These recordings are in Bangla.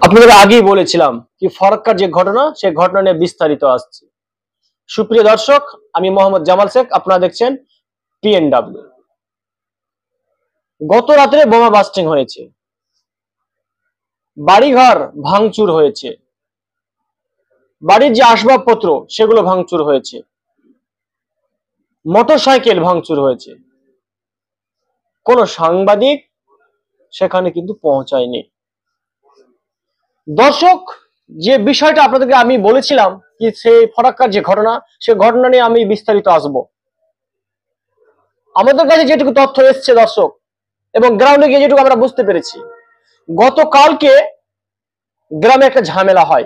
আপনাদের আগেই বলেছিলাম কি ফরাক্কার যে ঘটনা সেই ঘটনা নিয়ে বিস্তারিত আসছে। সুপ্রিয় দর্শক, আমি মোহাম্মদ জামাল শেখ, আপনারা দেখছেন PNW। গত রাতে বোমা বাস্টিং হয়েছে, বাড়িঘর ভাঙচুর হয়েছে, বাড়ির যে আসবাবপত্র সেগুলো ভাঙচুর হয়েছে, মোটরসাইকেল ভাঙচুর হয়েছে। কোন সাংবাদিক সেখানে কিন্তু পৌঁছায়নি। দর্শক, যে বিষয়টা আপনাদেরকে আমি বলেছিলাম কি সেই ফরাক্কার যে ঘটনা, সে ঘটনা নিয়ে আমি বিস্তারিত আসব। আমাদের কাছে যেটুকু তথ্য এসছে দর্শক, এবং গ্রাউন্ডে গিয়ে যেটুকু আমরা বুঝতে পেরেছি, গতকালকে গ্রামে একটা ঝামেলা হয়।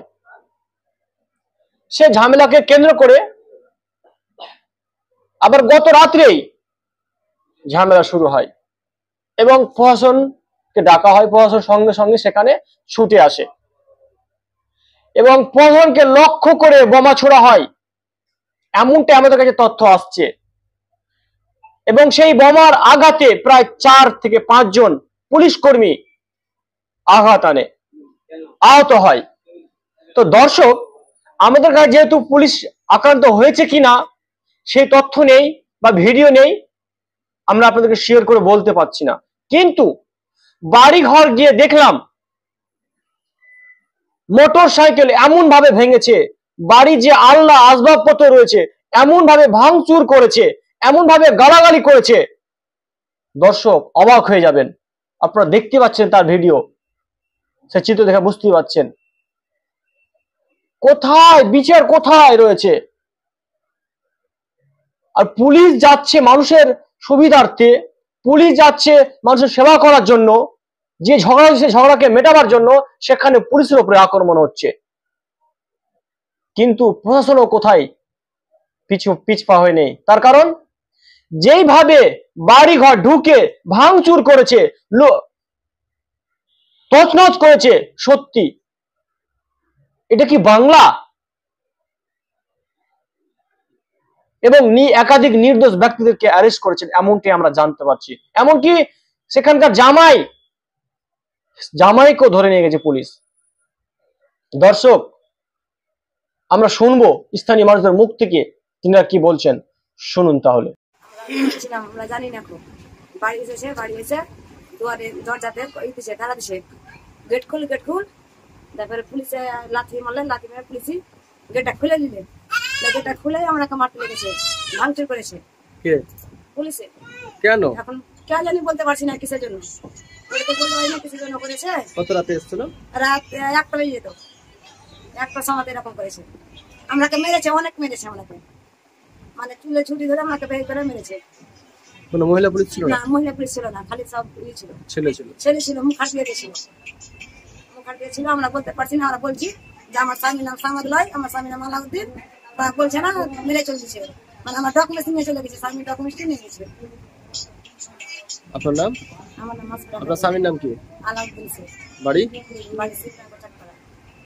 সে ঝামেলাকে কেন্দ্র করে আবার গত রাত্রেই ঝামেলা শুরু হয় এবং প্রশাসনকে ডাকা হয়। প্রশাসন সঙ্গে সঙ্গে সেখানে ছুটে আসে এবং প্রশাসনকে লক্ষ্য করে বোমা ছোড়া হয়, এমনটা আমাদের কাছে তথ্য আসছে। এবং সেই বোমার আঘাতে প্রায় 4 থেকে 5 জন পুলিশ কর্মী আঘাত আনে, আহত হয়। তো দর্শক, আমাদের কাছে যেহেতু পুলিশ আক্রান্ত হয়েছে কিনা সেই তথ্য নেই বা ভিডিও নেই, আমরা আপনাদেরকে শেয়ার করে বলতে পারছি না। কিন্তু বাড়ি ঘর গিয়ে দেখলাম মোটর সাইকেল এমন ভাবে ভেঙেছে, বাড়ি যে আলনা আসবাবপত্র রয়েছে এমন ভাবে ভাঙচুর করেছে, এমন ভাবে গালাগালি করেছে, দর্শক অবাক হয়ে যাবেন। আপনারা দেখতে পাচ্ছেন তার ভিডিও, সে চিত্র দেখে বুঝতেই পাচ্ছেন কোথায় বিচার কোথায় রয়েছে। আর পুলিশ যাচ্ছে মানুষের সুবিধার্থে, পুলিশ যাচ্ছে মানুষের সেবা করার জন্য, যে ঝগড়া হচ্ছে ঝগড়াকে মেটাবার জন্য সেখানে পুলিশের উপরে আক্রমণ হচ্ছে। কিন্তু প্রশাসনও কোথায় পিছপা হয়ে নেই। তার কারণ যেইভাবে বাড়ি ঘর ঢুকে ভাঙচুর করেছে, তছনছ করেছে, সত্যি এটা কি বাংলা? এবং একাধিক নির্দোষ ব্যক্তিদেরকে অ্যারেস্ট করেছেন এমনটি আমরা জানতে পারছি। এমনকি সেখানকার জামাইকেও ধরে নিয়ে গেছে পুলিশ। দর্শক, আমরা শুনবো স্থানীয় মানুষদের মুখ থেকে তিনারা কি বলছেন, শুনুন তাহলে। আমরা জানি না, বাড়ি এসে দুয়ারে দরজাতে তারা দিছে গেট খুল, তারপরে পুলিশে লাঠি মারলেন, লাঠি মেরে পুলিশই গেটটা খুলে দিলেন। গেটটা খুলে আমাকে মারতে লেগেছে, ভাঙচুর করেছে পুলিশে। কেন এখন কে জানি, বলতে পারছি না কিসের জন্য, বলতে পারি না কিসের জন্য করেছে। কত রাতে এসেছিল? রাত 1টা বেজে যেত, 1টার সময় এরকম করেছে। আমাকে মেরেছে, অনেক মেরেছে আমাকে, মানে চুলে ছুটি ধরে আমাকে বের করে মেরেছে। কোনো মহিলা পুলিশ ছিল না? মহিলা পুলিশ ছিল না, খালি সব ছিল, ছেলে ছিল। মুখ হাঁটিয়ে দিয়েছিল, আমরা বলতে পারছি না। আমরা বলছি যে আমার স্বামীর নাম সামাদ লয়, আমার স্বামীর নাম আলাউদ্দিন, বলছে না মেরে চলছে, মানে আমার ডকুমেন্টস নিয়ে চলে গেছে, স্বামীর ডকুমেন্টস নিয়ে গেছে। আপনার নাম? আমার নাম আপনার স্বামীর নাম কি? আলাউদ্দিন শেখ। বাড়ি?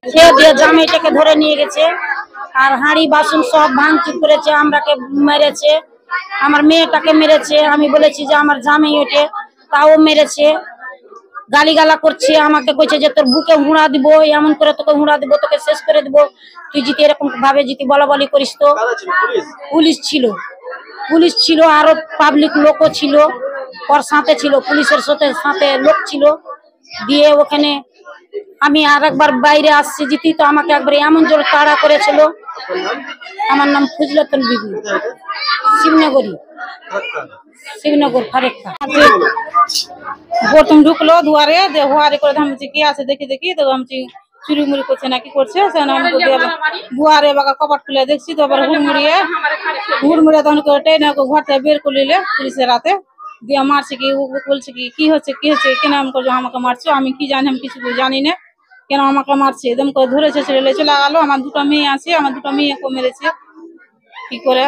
সে দিয়ে জামাইটাকে ধরে নিয়ে গেছে আর হাঁড়ি বাসন সব ভাঙচুর করেছে, আমরাকে মেরেছে, আমার মেয়েটাকে মেরেছে। আমি বলেছি যে আমার জামাই ওঠে, তাও মেরেছে, গালিগালা করছে। আমাকে কইছে যে তোর বুকে হুঁড়া দিব, এমন করে তোকে হুঁড়া দিব, তোকে শেষ করে দিব, তুই যদি এরকম ভাবে যদি বলাবলি করিস। তো পুলিশ ছিল, আরো পাবলিক লোকও ছিল, ওর সাথে ছিল, পুলিশের সাথে লোক ছিল। দিয়ে ওখানে আমি আর একবার বাইরে আসছি জিতি, তো আমাকে একবার এমন জোর তাড়া করেছিল। আমার নাম ফজলতুল বিবি, শিবনগর ফারেক্কা। প্রথম ঢুকলো দুয়ারে, হুয়ারে করে আমি কি আছে দেখি তো আমি চুরি মুড়ি করছে না কি করছে, দুয়ারে বাগা কপাট খুলে দেখছি, তো আবার হুড়মুড়িয়ে তখন টেনে ঘর থেকে বের করে নিলে পুলিশের রাতে দিয়ে মারছে। কি বলছে কি হচ্ছে কেন আমাকে মারছো? আমি কি জানি, আমি কিছু জানি না, কেন আমাকে মারছে? একদম করে ধরেছে, ছেলে চলে গেলো। আমার 2টা মেয়ে আছে, আমার 2টা মেয়েকে মেরেছে। কি করে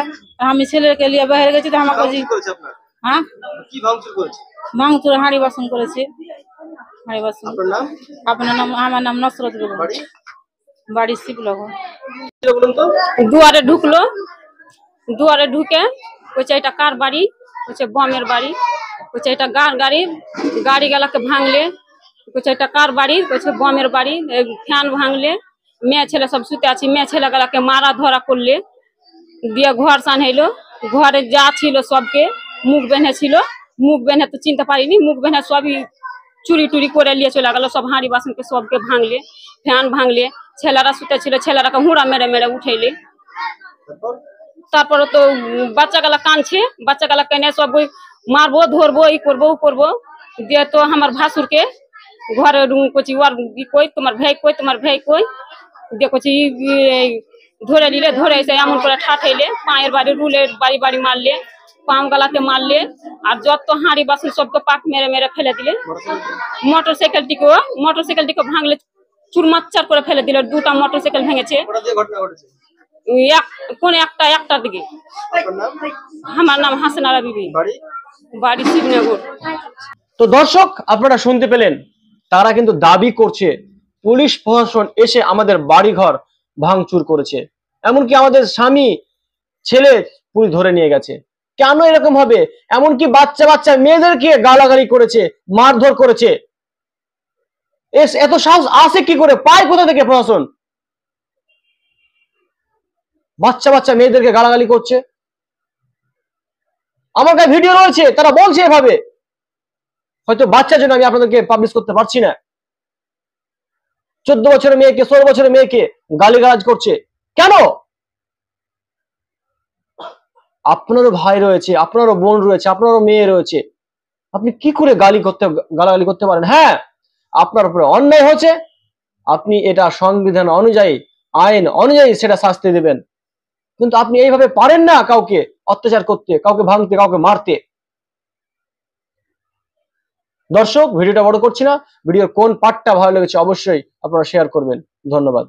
আমি ছেলেকে নিয়ে বাইরে গেছি, তো আমাকে হ্যাঁ ভাঙচুর হাঁড়ি বাসন করেছে, হাঁড়ি বাসন। আপনার নাম? আমার নাম নসরত বেগম, বাড়ি শিবনগর। দুয়ারে ঢুকলো, দুয়ারে ঢুকে বলছে এটা কার বাড়ি? বলছে বমের বাড়ি। বলছে এটা গাড়ি গাড়ি গালাকে ভাঙলে, বলছে এটা কার বাড়ি, বলছে বমের বাড়ি, ফ্যান ভাঙলে, মেয়ে ছেলে সব শুতে আছি, মেয়ে ছেলেগুলাকে মারা ধরা করলে, দিয়ে ঘর সানহাইলো, ঘরে যা ছিল সবকে মুখ বেঁধে ছিল, মুখ বেঁধে তো চিনতে পারিনি, মুখ বেঁধে সবই চুরি টুরি করে নিয়ে চলে গেল, সব হাঁড়ি বাসনকে সবকে ভাঙলে, ফ্যান ভাঙলে, ছেলেরা শুতে ছিল ছেলেরাকে হুড়া মেরে মেরে উঠাইলে। তারপরে তো বাচ্চাগুলা কাঁদছে, বাচ্চাগুলা কেনে সব ওই মারবো ধরবো ই করবো ও করবো, দিয়ে তো আমার ভাসুরকে ঘরে করছি ওর ই কই তোমার ভাই কই, তোমার ভাই কই, দিয়ে করছি ধরে নিলে, ধরে এসে এমন করে ঠাঠাইলে, পায়ের বাড়ি রুলের বাড়ি বাড়ি মারলে, পাম গালাতে মারলে, আর যত হাঁড়ি বাসন সবকে পাক মেরে মেরে ফেলে দিলে। মোটরসাইকেলটিকে ভাঙলে চুরমাচ্চার করে ফেলে দিল, দুটা মোটরসাইকেল ভেঙেছে। কোন একটার দিকে। আমার নাম হাসনারা বিবি, বাড়ি শিবনগর। তো দর্শক, আপনারা শুনতে পেলেন, তারা কিন্তু দাবি করছে পুলিশ প্রশাসন এসে আমাদের বাড়িঘর ভাঙচুর করেছে, এমনকি আমাদের স্বামী ছেলে পুলিশ ধরে নিয়ে গেছে। কেন এরকম হবে? এমনকি বাচ্চা বাচ্চা মেয়েদেরকে গালাগালি করেছে, মারধর করেছে। এত সাহস আছে কি করে? পায় কোথা থেকে প্রশাসন? বাচ্চা বাচ্চা মেয়েদেরকে গালাগালি করছে। আমার কাছে ভিডিও রয়েছে, তারা বলছে এভাবে। হয়তো বাচ্চার জন্য আমি আপনাদেরকে পাবলিশ করতে পারছি না। 14 বছরের মেয়েকে, 16 বছরের মেয়েকে গালিগালাজ করছে কেন? আপনারও ভাই রয়েছে, আপনারও বোন রয়েছে, আপনারও মেয়ে রয়েছে, আপনি কি করে গালাগালি করতে পারেন? হ্যাঁ, আপনার উপরে অন্যায় হয়েছে, আপনি এটা সংবিধান অনুযায়ী, আইন অনুযায়ী সেটা শাস্তি দেবেন, কিন্তু আপনি এইভাবে পারেন না কাউকে অত্যাচার করতে, কাউকে ভাঙতে, কাউকে মারতে। দর্শক, ভিডিওটা বড় করছি না, ভিডিওর কোন পার্টটা ভালো লেগেছে অবশ্যই আপনারা শেয়ার করবেন। ধন্যবাদ।